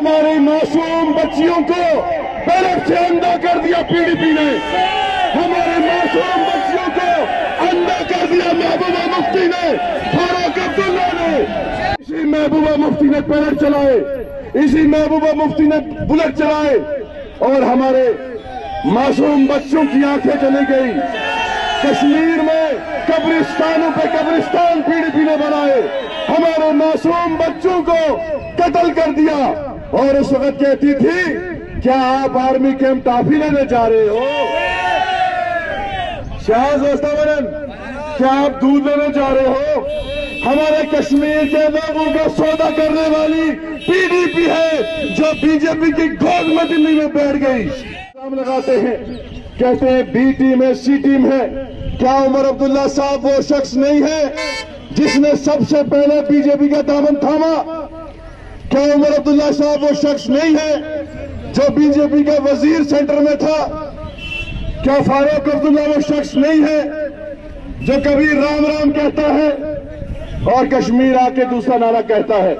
हमारी मासूम बच्चियों को बैरक से अंधा कर दिया पीडीपी ने, हमारे मासूम बच्चियों को अंधा कर दिया महबूबा मुफ्ती ने, फारूक अब्दुल्ला ने। इसी महबूबा मुफ्ती ने पैदल चलाए, इसी महबूबा मुफ्ती ने बुलेट चलाए और हमारे मासूम बच्चों की आंखें चली गई। कश्मीर में कब्रिस्तानों पे कब्रिस्तान पीडीपी ने बनाए, हमारे मासूम बच्चों को कत्ल कर दिया। और उस वक्त कहती थी क्या आप आर्मी कैंप टॉफी लेने जा रहे हो? शाहज वस्तावरन, क्या आप दूध लेने जा रहे हो? हमारे कश्मीर के लोगों का सौदा करने वाली पीडीपी है जो बीजेपी की गोद में दिल्ली में बैठ गई। नाम लगाते हैं, कहते हैं बी टीम है, सी टीम है। क्या उमर अब्दुल्ला साहब वो शख्स नहीं है जिसने सबसे पहले बीजेपी का दामन थामा? क्या उमर अब्दुल्ला साहब वो शख्स नहीं है जो बीजेपी का वजीर सेंटर में था? क्या फारूक अब्दुल्ला वो शख्स नहीं है जो कभी राम राम कहता है और कश्मीर आके दूसरा नारा कहता है?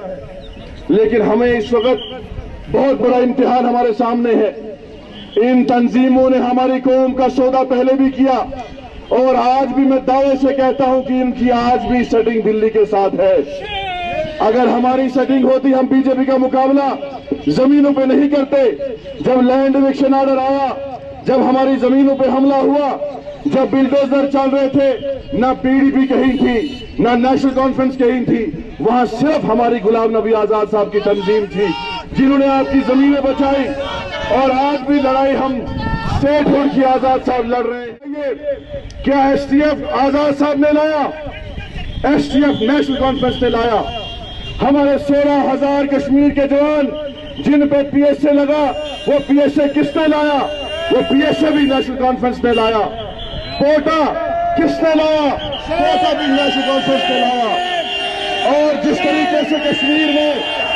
लेकिन हमें इस वक्त बहुत बड़ा इम्तिहान हमारे सामने है। इन तंजीमों ने हमारी कौम का सौदा पहले भी किया और आज भी मैं दावे से कहता हूं कि इनकी आज भी सेटिंग दिल्ली के साथ है। अगर हमारी सेटिंग होती हम बीजेपी का मुकाबला जमीनों पे नहीं करते। जब लैंड इविक्शन ऑर्डर आया, जब हमारी जमीनों पे हमला हुआ, जब बिल्डोजर चल रहे थे, ना पीडीपी कहीं थी, ना नेशनल कॉन्फ्रेंस कहीं थी, वहां सिर्फ हमारी गुलाम नबी आजाद साहब की तंजीम थी जिन्होंने आपकी जमीनें बचाई। और आज भी लड़ाई हम स्टेटहुड की आजाद साहब लड़ रहे हैं। क्या एसटीएफ आजाद साहब ने लाया? एसटीएफ नेशनल कॉन्फ्रेंस ने लाया। हमारे 16,000 कश्मीर के जवान जिन पे पीएसए लगा, वो पीएसए किसने लाया? वो पीएसए भी नेशनल कॉन्फ्रेंस ने लाया। कोटा किसने लाया? कोटा भी नेशनल कॉन्फ्रेंस ने लाया। और जिस तरीके से कश्मीर में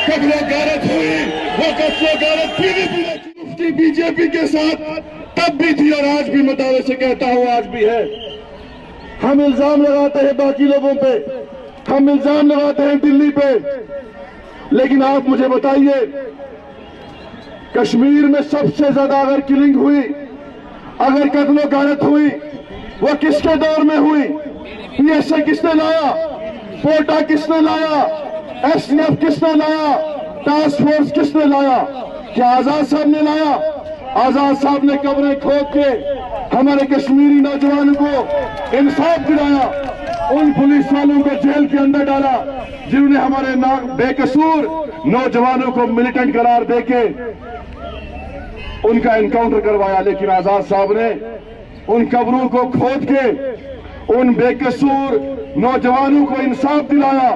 कत्लो गारत हुई, वो कत्लो गारत पीडीपी ने मुफ्ती बीजेपी के साथ तब भी थी और आज भी मैं दावे से कहता हूं आज भी है। हम इल्जाम लगाते हैं बाकी लोगों पे, हम इल्जाम लगाते हैं दिल्ली पे, लेकिन आप मुझे बताइए कश्मीर में सबसे ज्यादा अगर किलिंग हुई, अगर कत्लो गारत हुई, वो किसके दौर में हुई? पीएसए किसने लाया? कोटा किसने लाया? एसटीएफ किसने लाया? टास्क फोर्स किसने लाया? क्या आजाद साहब ने लाया? आजाद साहब ने कब्रें खोद के हमारे कश्मीरी नौजवानों को इंसाफ दिलाया, उन पुलिस वालों को जेल के अंदर डाला जिन्होंने हमारे बेकसूर नौजवानों को मिलिटेंट करार देके उनका एनकाउंटर करवाया। लेकिन आजाद साहब ने उन कब्रों को खोद के उन बेकसूर नौजवानों को इंसाफ दिलाया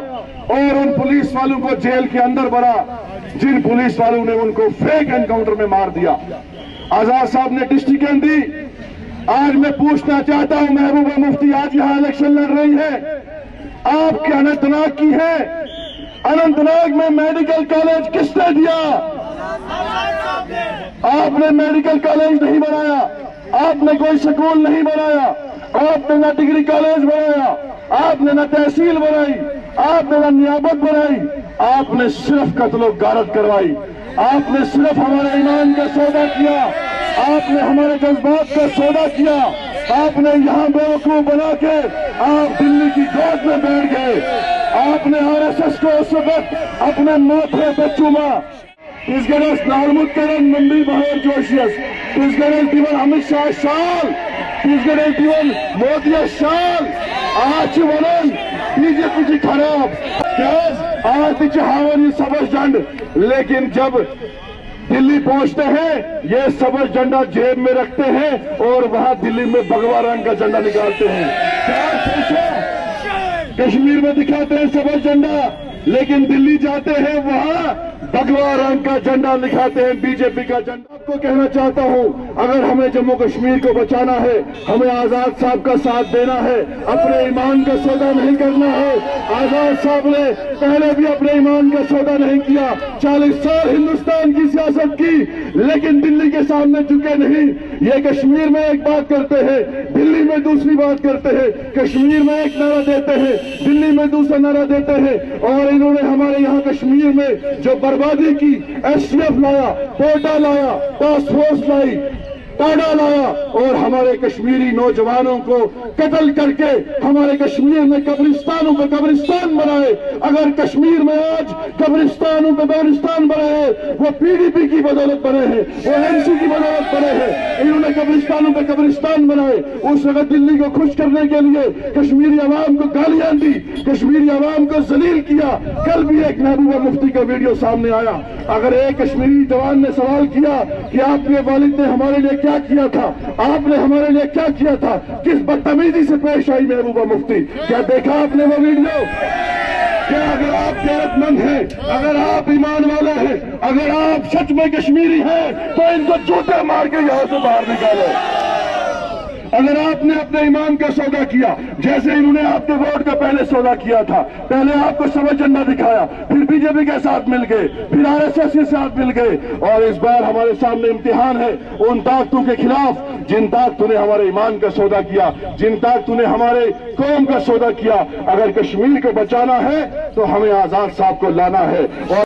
और उन पुलिस वालों को जेल के अंदर भरा जिन पुलिस वालों ने उनको फेक एनकाउंटर में मार दिया। आजाद साहब ने डिस्ट्रिक्टें दी। आज मैं पूछना चाहता हूं, महबूबा मुफ्ती आज यहां इलेक्शन लड़ रही है, आपके अनंतनाग की है, अनंतनाग में मेडिकल कॉलेज किसने दिया? आपने मेडिकल कॉलेज नहीं बनाया, आपने कोई स्कूल नहीं बनाया, आपने ना डिग्री कॉलेज बनाया, आपने ना तहसील बनाई, आपने ना नियाबत बनाई, आपने सिर्फ कत्लो गारत करवाई। आपने सिर्फ हमारे ईमान का सौदा किया, आपने हमारे जज्बात का सौदा किया। आपने यहाँ बेवकूफ बना के आप दिल्ली की गोद में बैठ गए। आपने आरएसएस को उस वक्त अपने माथे पे चूमा। Izgaras Narmutkaran Mumbai Bahar Joshias, Izgaras Divan Amit Shah Shal, Izgaras Divan Modi Shal, Aach Vanan, BJP ji खराब, क्या आज पीछे हावनी सबज झंड, लेकिन जब दिल्ली पहुंचते हैं ये सबज झंडा जेब में रखते हैं और वहां दिल्ली में भगवा रंग का झंडा निकालते हैं। क्या सोचो, कश्मीर में दिखाते हैं सबज झंडा, लेकिन दिल्ली जाते हैं वहां भगवा रंग का झंडा दिखाते हैं, बीजेपी का झंडा। आपको कहना चाहता हूं, अगर हमें जम्मू कश्मीर को बचाना है, हमें आजाद साहब का साथ देना है, अपने ईमान का सौदा नहीं करना है। आजाद साहब ने पहले भी अपने ईमान का सौदा नहीं किया, 40 साल हिंदुस्तान की सियासत की, لیکن دلی کے سامنے جھکے نہیں. یہ کشمیر میں ایک بات کرتے ہیں, دلی میں دوسری بات کرتے ہیں, کشمیر میں ایک نعرہ دیتے ہیں, دلی میں دوسرا نعرہ دیتے ہیں. اور انہوں نے ہمارے یہاں کشمیر میں جو بربادی کی, ایس ٹی ایف لایا, کوٹا لایا, ٹاسک فورس لائی, ٹاڈا لایا, اور ہمارے کشمیری نوجوانوں کو قتل کر کے ہمارے کشمیر میں قبرستانوں پہ قبرستان بنائے. اگر کشمیر میں آج قبرستانوں پہ قبرستان بنے ہیں, وہ پی ڈی پی کی بدولت بنے ہیں, وہ این سی کی بدولت بنے ہیں. انہوں نے قبرستانوں پہ قبرستان بنائے. اس وقت دلی کو خوش کرنے کے لیے کشمیری عوام کو گالیاں دی, کشمیری عوام کو ذلیل کیا. کل بھی ایک محبوبہ مفتی کا ویڈیو سامنے آیا. اگر ایک کشمیری جوان نے سوال کیا کہ آپ کے والد نے ہمارے لیے کیا کیا تھا, آپ نے ہمارے لیے کیا کیا تھا, کس بدتمیزی سے پیش آئی محبوبہ مفتی, کیا دیکھا آپ نے وہ ویڈیو؟ کہ اگر آپ غیرت مند ہیں, اگر آپ ایمان والے ہیں, اگر آپ سچ میں کشمیری ہیں, تو ان کو جوتے مار کے یہاں سے باہر نکالو. اگر آپ نے اپنے ایمان کا سودا کیا, جیسے انہوں نے آپ کے ووٹ کا پہلے سودا کیا تھا, پہلے آپ کو سبز جھنڈا دکھایا, پھر بی جے پی کے ساتھ مل گئے, پھر آر ایس ایس کے ساتھ مل گئے, اور اس بار ہمارے سامنے امتحان ہے ان طاقتوں کے خلاف جن طاقتوں نے ہمارے ایمان کا سودا کیا, جن طاقتوں نے ہمارے قوم کا سودا کیا. اگر کشمیر کو بچانا ہے تو ہمیں آزاد صاحب کو لانا ہے. اور